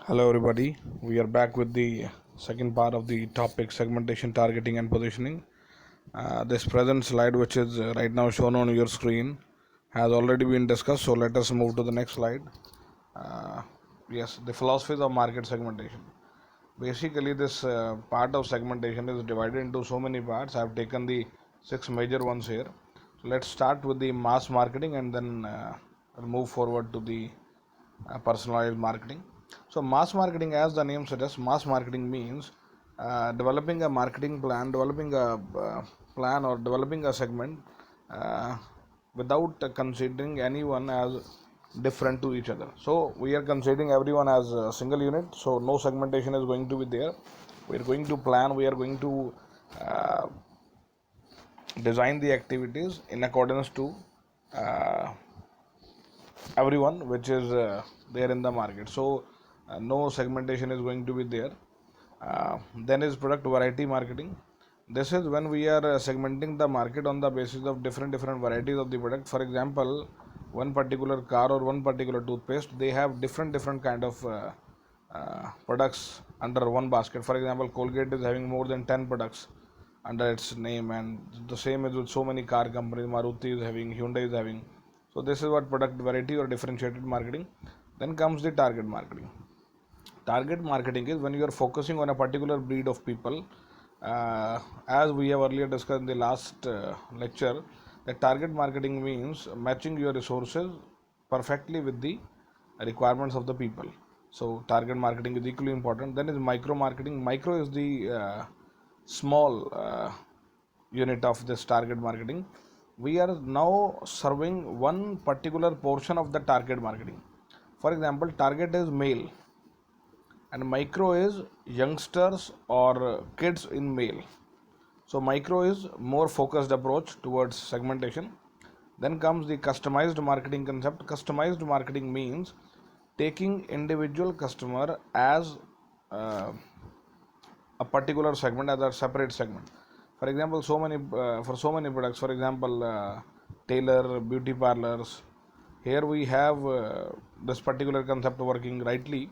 Hello, everybody. We are back with the second part of the topic segmentation, targeting, and positioning. This present slide, which is right now shown on your screen, has already been discussed. So, let us move to the next slide. Uh, yes, the philosophies of market segmentation. Basically, this part of segmentation is divided into so many parts. I have taken the six major ones here. So, let's start with the mass marketing and then I'll move forward to the personalized marketing. So, mass marketing, as the name suggests, mass marketing means developing a marketing plan, developing a plan or developing a segment uh, without considering anyone as different to each other. So, we are considering everyone as a single unit, so no segmentation is going to be there. We are going to plan, we are going to uh, design the activities in accordance to uh, everyone which is there in the market. So no segmentation is going to be there. Then is product variety marketing. This is when we are segmenting the market on the basis of different varieties of the product. For example, one particular car or one particular toothpaste, they have different kind of products under one basket. For example, Colgate is having more than 10 products under its name, and the same is with so many car companies. Maruti is having, Hyundai is having. So this is what product variety or differentiated marketing. Then comes the target marketing. Target marketing is when you are focusing on a particular breed of people. As we have earlier discussed in the last lecture, that target marketing means matching your resources perfectly with the requirements of the people. So target marketing is equally important. Then is micro marketing. Micro is the small unit of this target marketing. We are now serving one particular portion of the target marketing. For example, target is male and micro is youngsters or kids in male. So micro is more focused approach towards segmentation. Then comes the customized marketing concept. Customized marketing means taking individual customer as uh, a particular segment as a separate segment. For example, so many for so many products. For example, tailor, beauty parlors. Here we have this particular concept working rightly,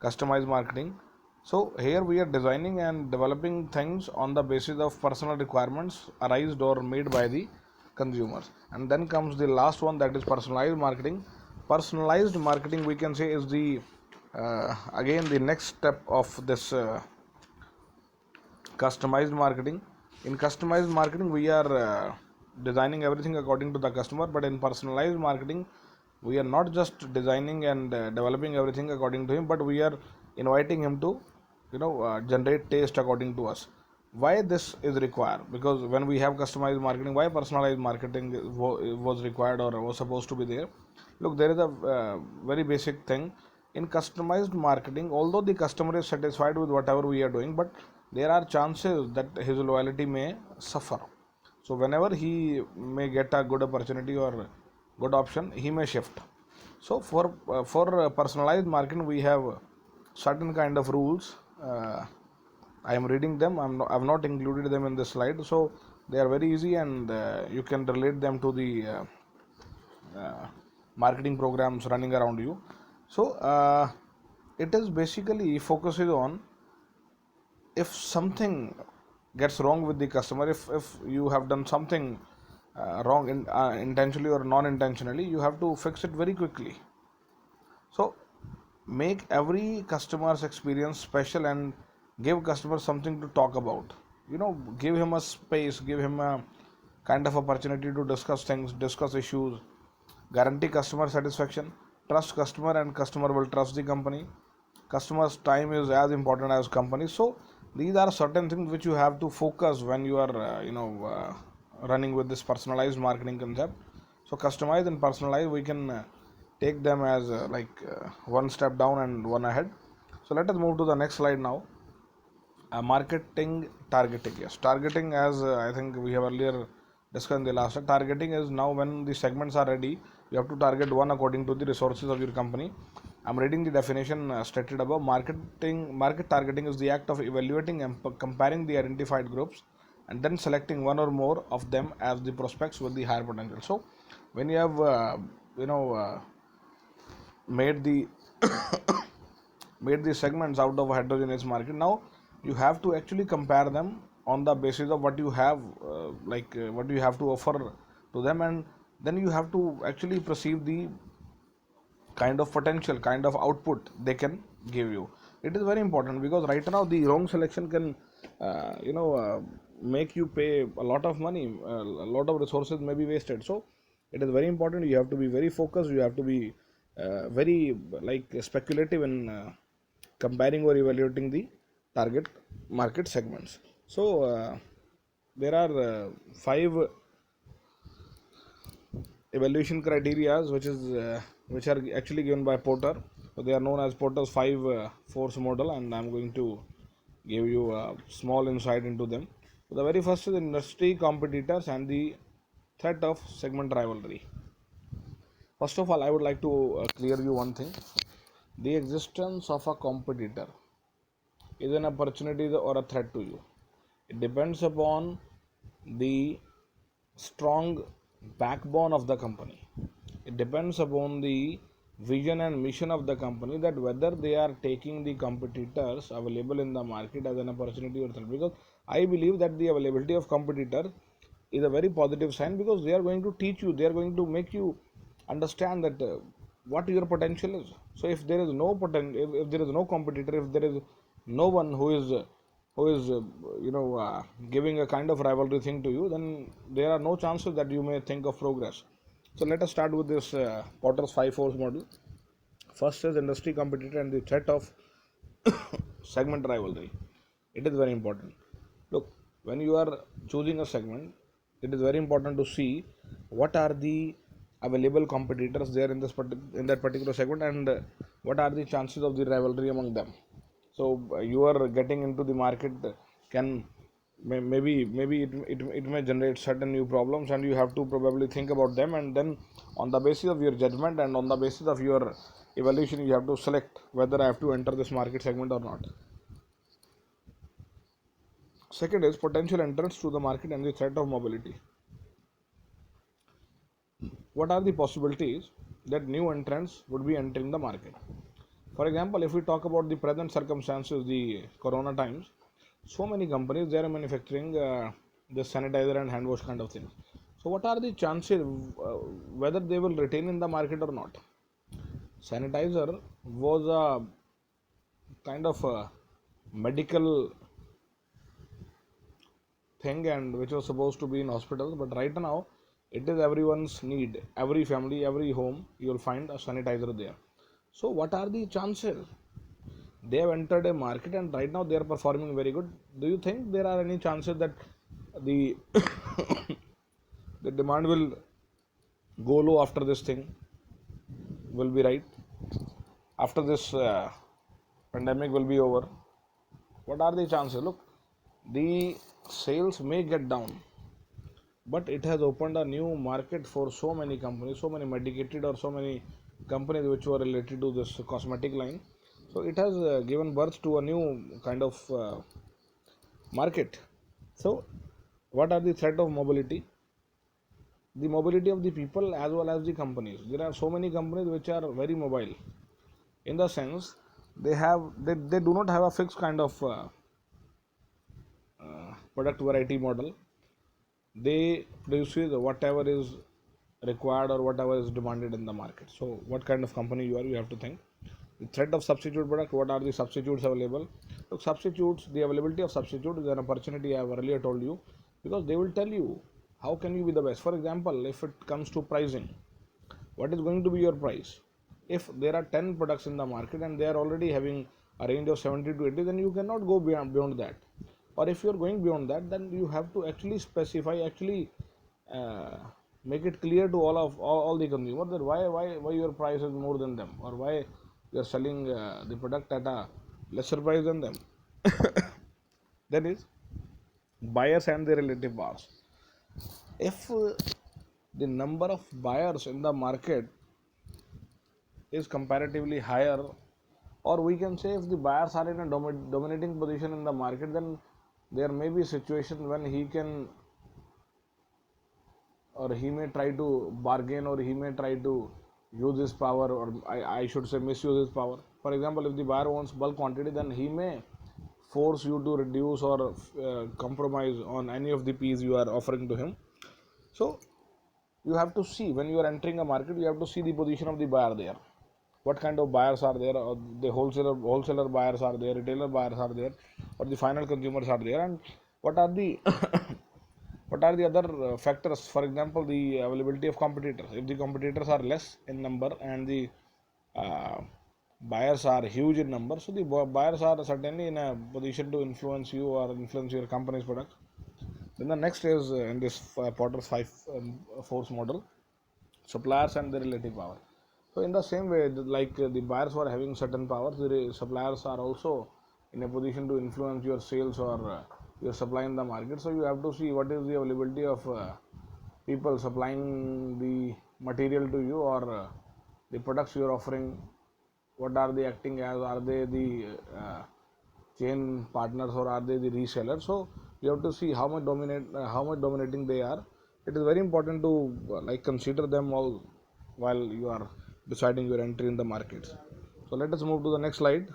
customized marketing. So here we are designing and developing things on the basis of personal requirements arised or made by the consumers. And then comes the last one, that is personalized marketing. Personalized marketing, we can say, is the again the next step of this customized marketing. In customized marketing, we are designing everything according to the customer, but in personalized marketing, we are not just designing and developing everything according to him, but we are inviting him to generate taste according to us. Why this is required? Because when we have customized marketing, why personalized marketing was required or was supposed to be there? Look, there is a very basic thing. In customized marketing, although the customer is satisfied with whatever we are doing, but there are chances that his loyalty may suffer. So whenever he may get a good opportunity or good option, he may shift. So for personalized marketing, we have certain kind of rules. I am reading them. I've not included them in this slide, so they are very easy and you can relate them to the marketing programs running around you. So it is basically focuses on, if something gets wrong with the customer, if you have done something wrong intentionally or non-intentionally, you have to fix it very quickly. So make every customer's experience special and give customer something to talk about. Give him a space, give him a kind of opportunity to discuss things, discuss issues. Guarantee customer satisfaction. Trust customer and customer will trust the company. Customer's time is as important as company. So these are certain things which you have to focus when you are running with this personalized marketing concept. So customize and personalize, we can take them as one step down and one ahead. So let us move to the next slide now. Marketing targeting. Yes, targeting, as I think we have earlier discussed in the last slide. Targeting is now when the segments are ready, you have to target one according to the resources of your company. I'm reading the definition stated above. Market targeting is the act of evaluating and comparing the identified groups and then selecting one or more of them as the prospects with the higher potential. So when you have you know made the made these segments out of a heterogeneous market. Now you have to actually compare them on the basis of what you have, what you have to offer to them, and then you have to actually perceive the kind of potential, kind of output they can give you. It is very important because right now the wrong selection can make you pay a lot of money, a lot of resources may be wasted. So it is very important, you have to be very focused, you have to be very speculative in comparing or evaluating the target market segments. So there are five evaluation criteria which are actually given by Porter. So they are known as Porter's five force model, and I'm going to give you a small insight into them. So the very first is industry competitors and the threat of segment rivalry. First of all, I would like to clear you one thing: the existence of a competitor is an opportunity or a threat to you. It depends upon the strong backbone of the company. It depends upon the vision and mission of the company, that whether they are taking the competitors available in the market as an opportunity or threat. Because I believe that the availability of competitors is a very positive sign, because they are going to teach you, they are going to make you understand that what your potential is. So if there is no potential, if there is no competitor, if there is no one who is giving a kind of rivalry thing to you, then there are no chances that you may think of progress. So let us start with this Potter's five force model. First is industry competitor and the threat of segment rivalry. It is very important. Look, when you are choosing a segment, it is very important to see what are the available competitors there in in that particular segment, and what are the chances of the rivalry among them. So you are getting into the market, can maybe it may generate certain new problems, and you have to probably think about them, and then on the basis of your judgment and on the basis of your evaluation, you have to select whether I have to enter this market segment or not. Second is potential entrance to the market and the threat of mobility. What are the possibilities that new entrants would be entering the market? For example, if we talk about the present circumstances, the corona times, so many companies they are manufacturing the sanitizer and hand wash kind of things. So what are the chances whether they will retain in the market or not? Sanitizer was a kind of a medical thing, and which was supposed to be in hospitals, but right now it is everyone's need. Every family, every home, you will find a sanitizer there. So what are the chances? They have entered a market and right now they are performing very good. Do you think there are any chances that the the demand will go low after this thing will be right, after this pandemic will be over? What are the chances? Look, the sales may get down, but it has opened a new market for so many companies, so many medicated or so many companies which were related to this cosmetic line. So it has given birth to a new kind of market. So what are the threat of mobility? The mobility of the people as well as the companies. There are so many companies which are very mobile, in the sense they do not have a fixed kind of product variety model. They produce whatever is required or whatever is demanded in the market. So what kind of company you are, you have to think. The threat of substitute product, what are the substitutes available? Look, substitutes, the availability of substitute is an opportunity. I have earlier told you, because they will tell you how can you be the best. For example, if it comes to pricing, what is going to be your price? If there are 10 products in the market and they are already having a range of 70 to 80, then you cannot go beyond that. Or if you are going beyond that, then you have to actually specify, actually uh, make it clear to all the consumers that why your price is more than them, or why you are selling the product at a lesser price than them. That is buyers and their relative powers. If the number of buyers in the market is comparatively higher, or we can say if the buyers are in a dominating position in the market, then there may be a situation when he can, or he may try to bargain, or he may try to use his power, or I should say misuse his power. For example, if the buyer wants bulk quantity, then he may force you to reduce or compromise on any of the P's you are offering to him. So you have to see, when you are entering a market, you have to see the position of the buyer there. What kind of buyers are there? The wholesaler buyers are there, retailer buyers are there, or the final consumers are there, and what are the what are the other factors? For example, the availability of competitors. If the competitors are less in number and the uh, buyers are huge in number, so the buyers are certainly in a position to influence you or influence your company's product. Then the next is in this Porter's five force model, suppliers and the relative power. So in the same way, like the buyers were having certain powers, the suppliers are also in a position to influence your sales or your supply in the market. So you have to see what is the availability of people supplying the material to you, or the products you are offering. What are they acting as? Are they the chain partners, or are they the resellers? So you have to see how much dominating they are. It is very important to like consider them all while you are deciding your entry in the markets. So let us move to the next slide.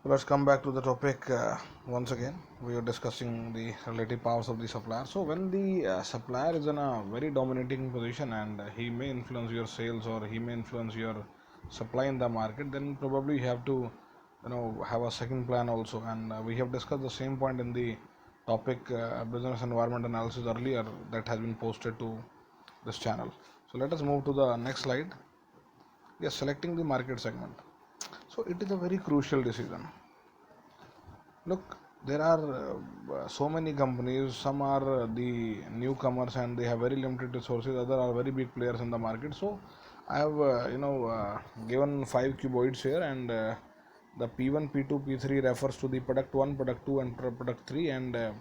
Let's come back to the topic once again. We are discussing the relative powers of the supplier. So when the supplier is in a very dominating position, and he may influence your sales or he may influence your supply in the market, then probably you have to have a second plan also. And we have discussed the same point in the topic business environment analysis earlier, that has been posted to this channel. So let us move to the next slide. Yes, selecting the market segment. So it is a very crucial decision. Look, there are so many companies. Some are the newcomers and they have very limited resources. Other are very big players in the market. So I have given five cuboids here, and the P1, P2, P3 refers to the product 1, product 2, and product 3, and M1,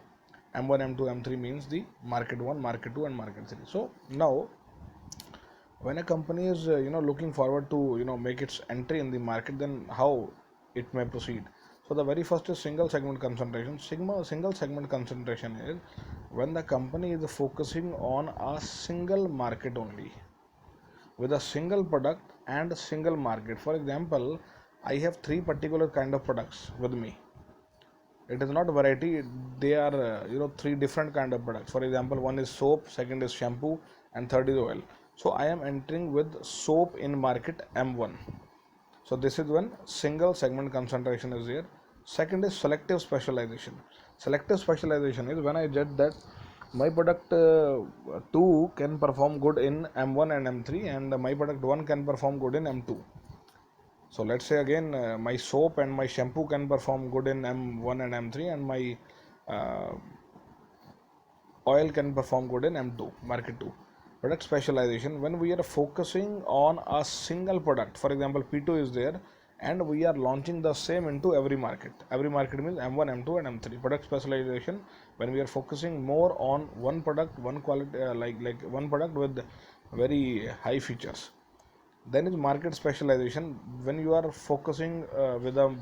M2, M3 means the market 1, market 2, and market 3. So now, when a company is looking forward to make its entry in the market, then how it may proceed. So the very first is single segment concentration. Single segment concentration is when the company is focusing on a single market only, with a single product and a single market. For example, I have three particular kind of products with me. It is not variety, they are three different kind of products. For example, one is soap, second is shampoo, and third is oil. So I am entering with soap in market M1. So this is when single segment concentration is there. Second is selective specialization. Selective specialization is when I judge that my product 2 can perform good in M1 and M3, and my product 1 can perform good in M2. So let's say again, my soap and my shampoo can perform good in M1 and M3, and my uh, oil can perform good in M2, market 2. Product specialization, when we are focusing on a single product. For example, P2 is there, and we are launching the same into every market. Every market means M1, M2, and M3. Product specialization, when we are focusing more on one product, one quality, like one product with very high features. Then is market specialization, when you are focusing with a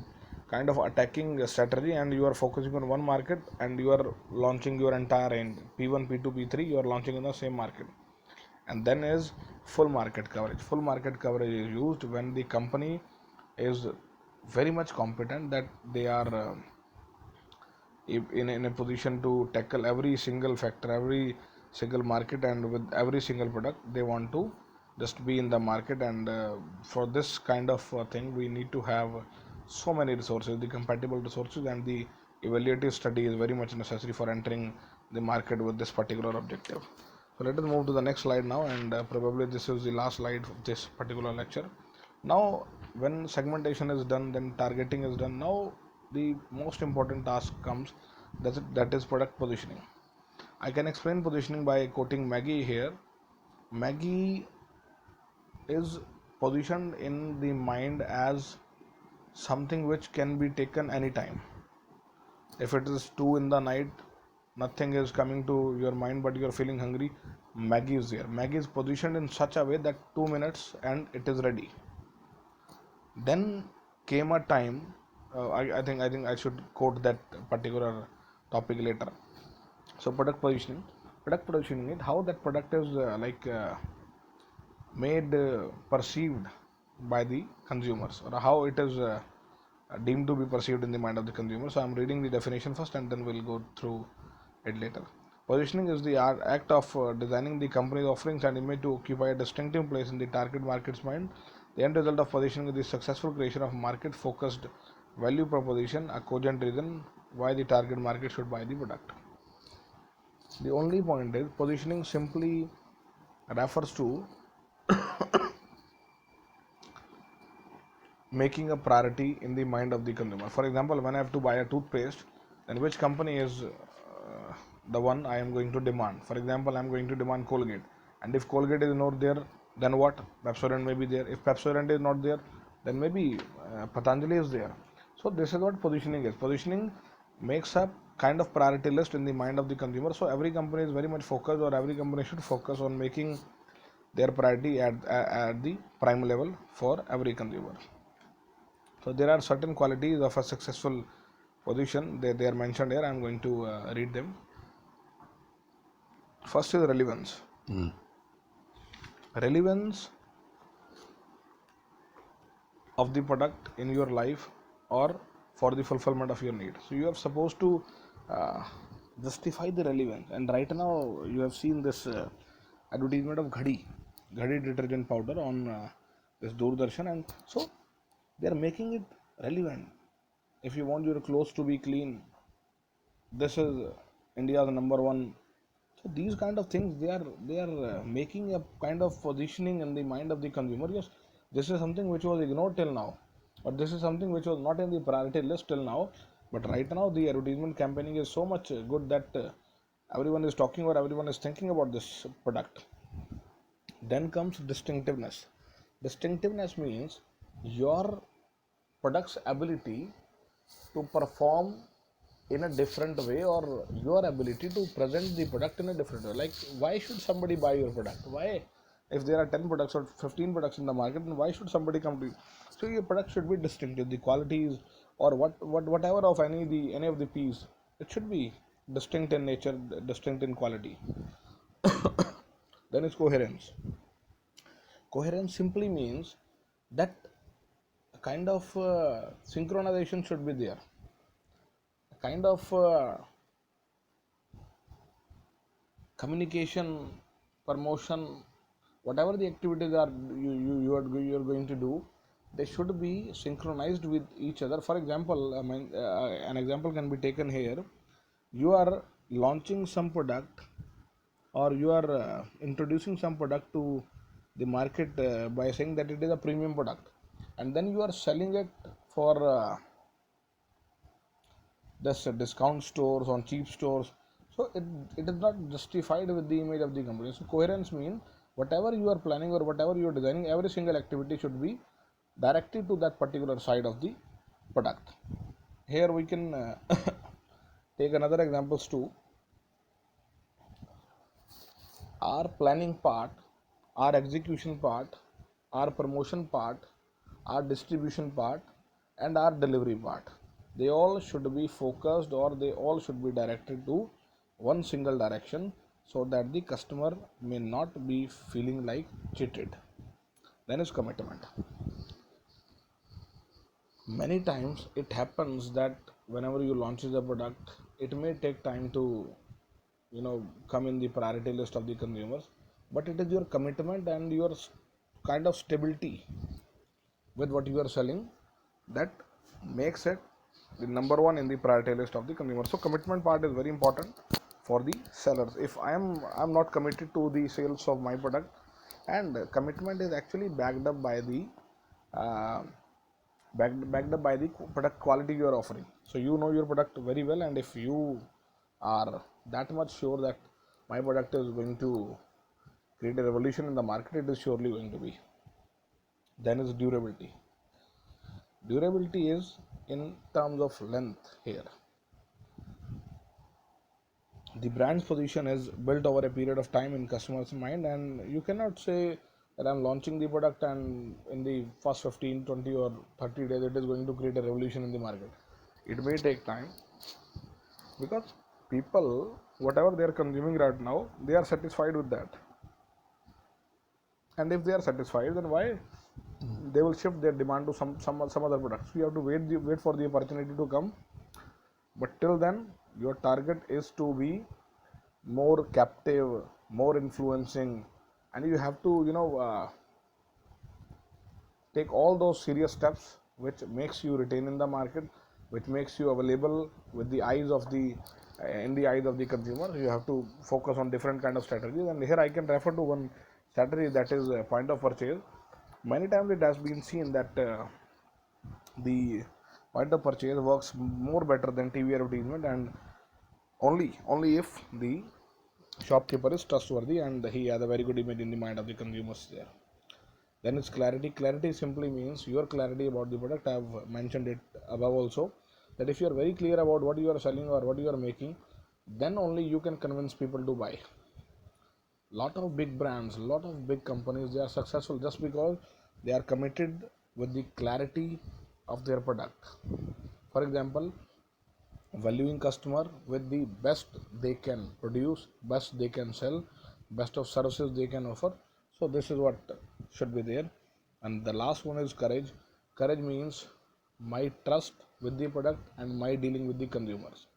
kind of attacking strategy, and you are focusing on one market, and you are launching your entire range, P1, P2, P3, you are launching in the same market. And then is full market coverage. Full market coverage is used when the company is very much competent, that they are in a position to tackle every single factor, every single market, and with every single product they want to just be in the market. And for this kind of thing, we need to have so many resources, the compatible resources, and the evaluative study is very much necessary for entering the market with this particular objective. So let us move to the next slide now, and probably this is the last slide of this particular lecture. Now, when segmentation is done, then targeting is done. Now, the most important task comes, that is product positioning. I can explain positioning by quoting Maggie here. Maggie is positioned in the mind as something which can be taken anytime. If it is 2 in the night, nothing is coming to your mind, but you are feeling hungry, Maggie is there. Maggie is positioned in such a way that 2 minutes and it is ready. Then came a time, I think I should quote that particular topic later. So product positioning is how that product is made perceived by the consumers, or how it is deemed to be perceived in the mind of the consumer. So I'm reading the definition first and then we'll go through it later. Positioning is the act of designing the company's offerings and image to occupy a distinctive place in the target market's mind. The end result of positioning is the successful creation of market focused value proposition, a cogent reason why the target market should buy the product. The only point is positioning simply refers to making a priority in the mind of the consumer. For example, when I have to buy a toothpaste, then which company is the one I am going to demand? For example, I am going to demand Colgate, and if Colgate is not there, then what? Pepsodent may be there. If Pepsodent is not there, then maybe Patanjali is there. So this is what positioning is. Positioning makes a kind of priority list in the mind of the consumer. So every company is very much focused, or every company should focus on making their priority at the prime level for every consumer. So there are certain qualities of a successful position. They are mentioned here. I am going to read them. First is relevance. Relevance of the product in your life or for the fulfillment of your need. So you are supposed to uh, justify the relevance. And right now you have seen this advertisement of Ghadi detergent powder on this Doordarshan, and so they are making it relevant. If you want your clothes to be clean, this is India's number one. So these kind of things, they are making a kind of positioning in the mind of the consumer. Yes, this is something which was ignored till now, or this is something which was not in the priority list till now. But right now, the advertisement campaigning is so much good that everyone is talking or everyone is thinking about this product. Then comes distinctiveness. Distinctiveness means your product's ability to perform in a different way, or your ability to present the product in a different way. Like, why should somebody buy your product? Why, if there are 10 products or 15 products in the market, then why should somebody come to you? So your product should be distinctive. The qualities, or whatever of any of the piece, it should be distinct in nature, distinct in quality. Then is coherence. Coherence simply means that a kind of synchronization should be there, a kind of communication, promotion, whatever the activities are you are going to do, they should be synchronized with each other. For example, an example can be taken here. You are launching some product, or you are introducing some product to the market by saying that it is a premium product, and then you are selling it for this discount stores, on cheap stores. So it is not justified with the image of the company. So coherence means whatever you are planning or whatever you are designing, every single activity should be directed to that particular side of the product. Here we can take another examples too. Our planning part, our execution part, our promotion part, our distribution part, and our delivery part, they all should be focused, or they all should be directed to one single direction, so that the customer may not be feeling like cheated. Then is commitment. Many times it happens that whenever you launch the product, it may take time to come in the priority list of the consumers, but it is your commitment and your kind of stability with what you are selling that makes it the number one in the priority list of the consumer. So commitment part is very important for the sellers. If I'm not committed to the sales of my product, and commitment is actually backed up by the uh, backed up by the product quality you are offering. So you know your product very well, and if you are that much sure that my product is going to create a revolution in the market, it is surely going to be. Then is durability. Durability is in terms of length here. The brand's position is built over a period of time in customers' mind, and you cannot say that I'm launching the product and in the first 15, 20 or 30 days it is going to create a revolution in the market. It may take time, because people, whatever they are consuming right now, they are satisfied with that. And if they are satisfied, then why they will shift their demand to some other products? You have to wait for the opportunity to come. But till then, your target is to be more captive, more influencing, and you have to take all those serious steps which makes you retain in the market, which makes you available with the eyes of the in the eyes of the consumer. You have to focus on different kind of strategies, and here I can refer to one strategy, that is point of purchase. Many times it has been seen that the point of purchase works more better than TV advertisement, and only if the shopkeeper is trustworthy and he has a very good image in the mind of the consumers there. Then it's clarity. Clarity simply means your clarity about the product. I have mentioned it above also, that if you are very clear about what you are selling or what you are making, then only you can convince people to buy. Lot of big brands, lot of big companies, they are successful just because they are committed with the clarity of their product. For example, valuing customer with the best they can produce, best they can sell, best of services they can offer. So this is what should be there. And the last one is courage. Courage means my trust with the product and my dealing with the consumers.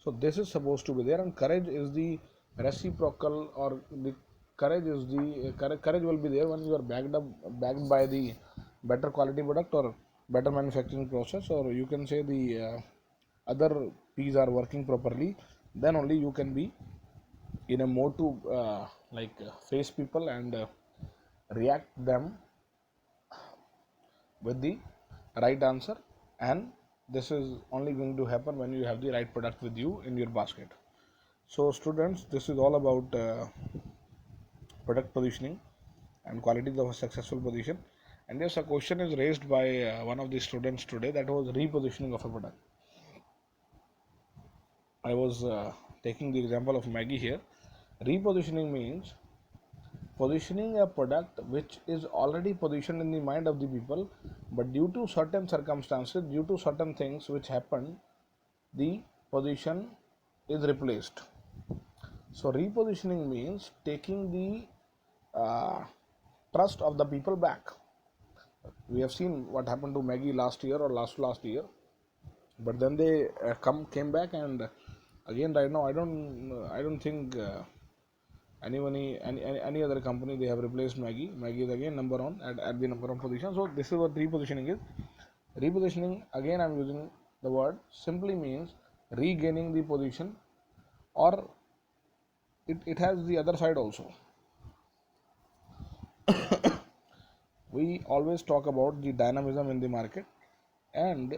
So this is supposed to be there, and courage is the reciprocal, or the courage is the courage will be there when you are backed by the better quality product or better manufacturing process, or you can say the other P's are working properly. Then only you can be in a mode to face people and react them with the right answer. And this is only going to happen when you have the right product with you in your basket. So students, this is all about product positioning and qualities of a successful position. And yes, a question is raised by one of the students today, that was repositioning of a product. I was taking the example of Maggie here. Repositioning means positioning a product which is already positioned in the mind of the people, but due to certain circumstances, due to certain things which happen, the position is replaced. So repositioning means taking the trust of the people back. We have seen what happened to Maggie last year or last year, but then they came back, and again right now I don't think any other company they have replaced Maggie. Maggie is again number one at the number one position. So this is what repositioning is. Repositioning, again I'm using the word, simply means regaining the position, or it has the other side also. We always talk about the dynamism in the market, and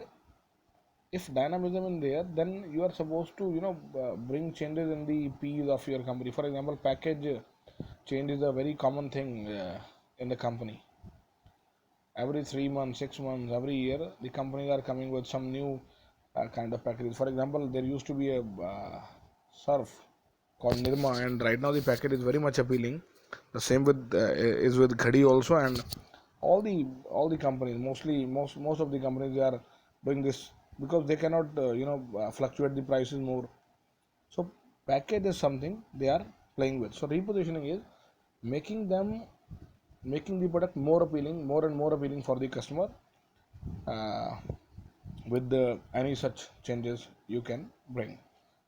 if dynamism in there, then you are supposed to bring changes in the P's of your company. For example, package change is a very common thing in the company. Every 3 months, 6 months, every year, the companies are coming with some new kind of packages. For example, there used to be a surf called Nirma, and right now the package is very much appealing. The same with is with Ghadi also, and all the companies, most of the companies, they are doing this because they cannot fluctuate the prices more. So package is something they are playing with. So repositioning is making the product more appealing, more and more appealing for the customer, uh, with any such changes you can bring.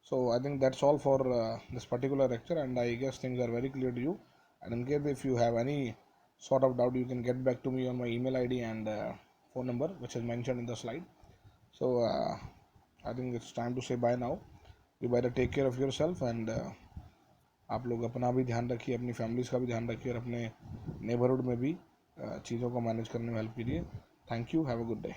So I think that's all for this particular lecture, and I guess things are very clear to you. And in case if you have any sort of doubt, you can get back to me on my email ID and phone number, which is mentioned in the slide. So I think it's time to say bye now. You better take care of yourself, and आप लोग अपना भी ध्यान रखिए, अपनी families का भी ध्यान रखिए, और अपने नेबरहुड में भी चीज़ों को मैनेज करने में हेल्प कीजिए. Thank you. Have a good day.